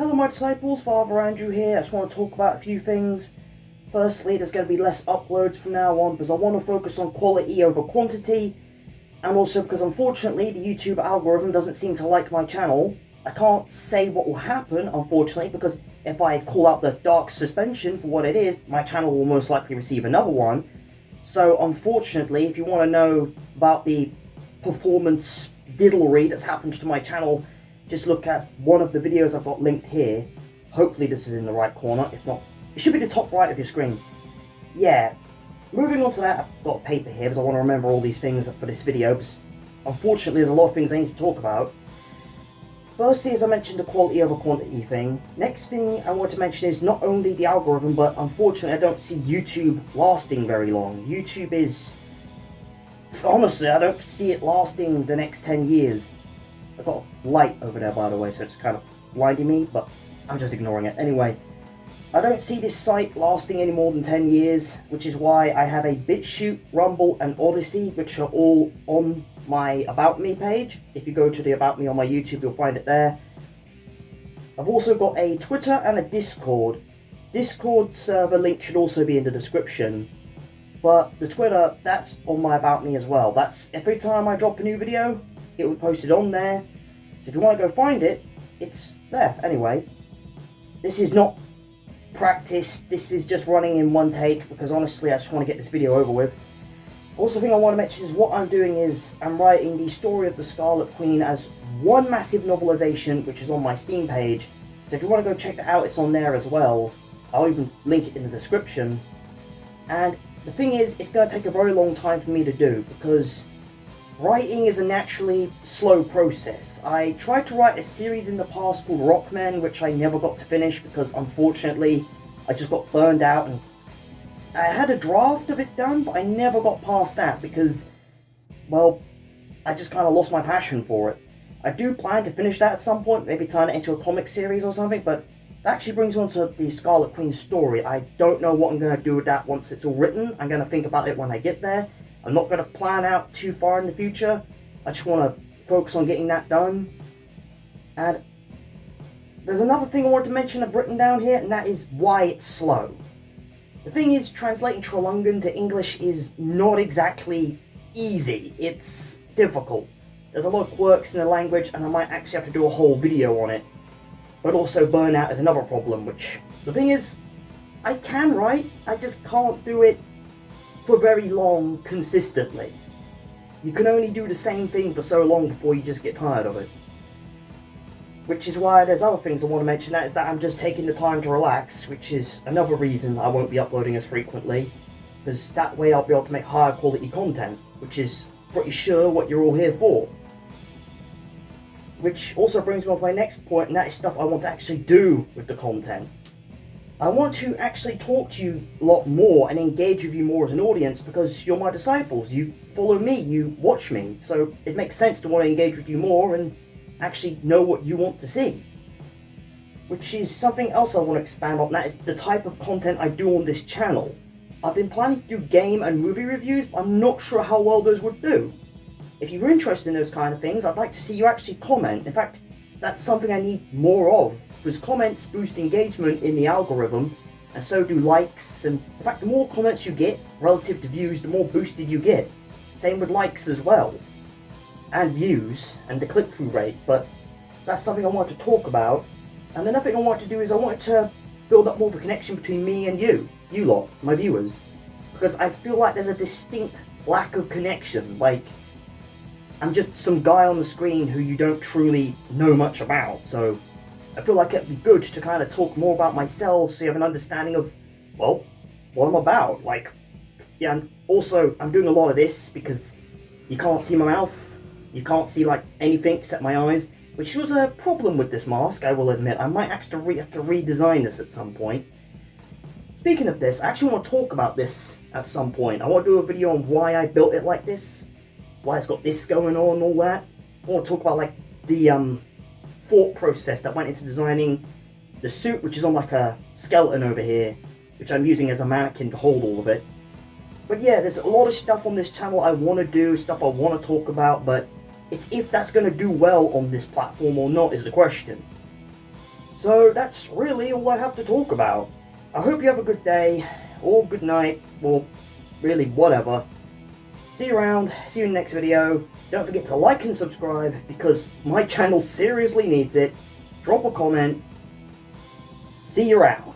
Hello my disciples, Father Andrew here. I just want to talk about a few things. Firstly, there's going to be less uploads from now on because I want to focus on quality over quantity, and also because unfortunately the YouTube algorithm doesn't seem to like my channel. I can't say what will happen, unfortunately, because if I call out the dark suspension for what it is, my channel will most likely receive another one. So unfortunately, if you want to know about the performance diddlery that's happened to my channel, just look at one of the videos I've got linked here. Hopefully this is in the right corner. If not, it should be the top right of your screen. Yeah, moving on to that, I've got paper here because I want to remember all these things for this video, because unfortunately there's a lot of things I need to talk about. Firstly, as I mentioned, the quality over quantity thing. Next thing I want to mention is not only the algorithm, but unfortunately I don't see YouTube lasting very long. YouTube is... honestly, I don't see it lasting the next 10 years. I've got a light over there, by the way, so it's kind of blinding me, but I'm just ignoring it. Anyway, I don't see this site lasting any more than 10 years, which is why I have a Bitchute, Rumble, and Odysee, which are all on my About Me page. If you go to the About Me on my YouTube, you'll find it there. I've also got a Twitter and a Discord. Discord server link should also be in the description. But the Twitter, that's on my About Me as well. That's every time I drop a new video, it will be posted on there. So if you want to go find it, it's there. Anyway, this is not practice. This is just running in one take because honestly, I just want to get this video over with. Also, thing I want to mention is what I'm doing is I'm writing the story of the Scarlet Queen as one massive novelization, which is on my Steam page. So if you want to go check that out, it's on there as well. I'll even link it in the description. And the thing is, it's going to take a very long time for me to do because writing is a naturally slow process. I tried to write a series in the past called Rockmen, which I never got to finish because unfortunately I just got burned out, and I had a draft of it done, but I never got past that because, well, I just kind of lost my passion for it. I do plan to finish that at some point, maybe turn it into a comic series or something, but that actually brings on to the Scarlet Queen story. I don't know what I'm going to do with that once it's all written. I'm going to think about it when I get there. I'm not going to plan out too far in the future. I just want to focus on getting that done. And there's another thing I wanted to mention I've written down here, and that is why it's slow. The thing is, translating Trelungan to English is not exactly easy. It's difficult. There's a lot of quirks in the language, and I might actually have to do a whole video on it. But also burnout is another problem, which, the thing is, I can write, I just can't do it for very long consistently. You can only do the same thing for so long before you just get tired of it. Which is why there's other things I want to mention, that is that I'm just taking the time to relax, which is another reason I won't be uploading as frequently, because that way I'll be able to make higher quality content, which is pretty sure what you're all here for. Which also brings me on to my next point, and that is stuff I want to actually do with the content. I want to actually talk to you a lot more and engage with you more as an audience because you're my disciples. You follow me, you watch me, so it makes sense to want to engage with you more and actually know what you want to see. Which is something else I want to expand on, and that is the type of content I do on this channel. I've been planning to do game and movie reviews, but I'm not sure how well those would do. If you're interested in those kind of things, I'd like to see you actually comment. In fact, that's something I need more of, because comments boost engagement in the algorithm, and so do likes, and in fact the more comments you get relative to views, the more boosted you get. Same with likes as well, and views, and the click-through rate, but that's something I want to talk about. And another thing I want to do is I want to build up more of a connection between me and you lot, my viewers, because I feel like there's a distinct lack of connection. Like, I'm just some guy on the screen who you don't truly know much about, so I feel like it'd be good to kind of talk more about myself so you have an understanding of, well, what I'm about. Like, yeah, and also I'm doing a lot of this because you can't see my mouth, you can't see like anything except my eyes, which was a problem with this mask, I will admit. I might actually have to redesign this at some point. Speaking of this, I actually want to talk about this at some point. I want to do a video on why I built it like this, why it's got this going on and all that. I want to talk about like the thought process that went into designing the suit, which is on like a skeleton over here, which I'm using as a mannequin to hold all of it. But yeah, there's a lot of stuff on this channel I want to do, stuff I want to talk about, but it's if that's going to do well on this platform or not is the question. So that's really all I have to talk about. I hope you have a good day, or good night, or really whatever. See you around, see you in the next video. Don't forget to like and subscribe, because my channel seriously needs it. Drop a comment. See you around.